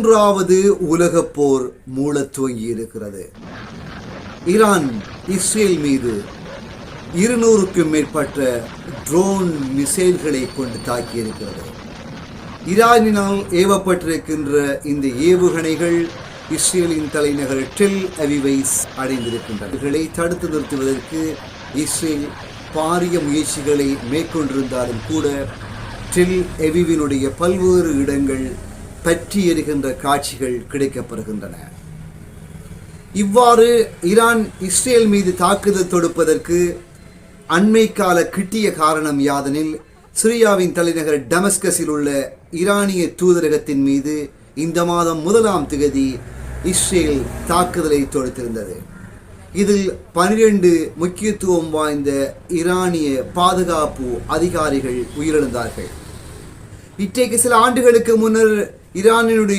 மூன்றாவது உலகப் போர் மூளத் துவங்கியிருக்கிறது. Iran Israel மீது 200க்கும் மேற்பட்ட ட்ரோன் மிசைல்களை கொண்டு தாக்கியிருக்கிறது. ஈரானினால் ஏவப்பட்டிருக்கின்ற இந்த ஏவுகணைகள் இஸ்ரேலின் தலைநகர் டெல் அவிவை அடைந்திருக்கின்றன. இவர்களை தடுத்து நிறுத்துவதற்கு இஸ்ரேல் பாரிய முயற்சிகளை மேற்கொண்டிருந்தாலும் கூட டெல் அவிவினுடைய பல்வேறு இடங்கள் பற்றி எரிகின்ற காட்சிகள் கிடைக்கப்படுகின்றன. இவ்வாறு ஈரான் இஸ்ரேல் மீது தாக்குதல் தொடுப்பதற்கு அண்மை கால கிட்டிய காரணம் யாதெனில், சிரியாவின் தலைநகர் டமஸ்கஸில் உள்ள ஈரானிய தூதரகத்தின் மீது இந்த மாதம் 1ஆம் தேதி இஸ்ரேல் தாக்குதலை தொடுத்திருந்தது. இதில் 12 முக்கியத்துவம் வாய்ந்த ஈரானிய பாதுகாப்பு அதிகாரிகள் உயிரிழந்தார்கள். இன்றைக்கு சில ஆண்டுகளுக்கு முன்னர் ஈரானினுடைய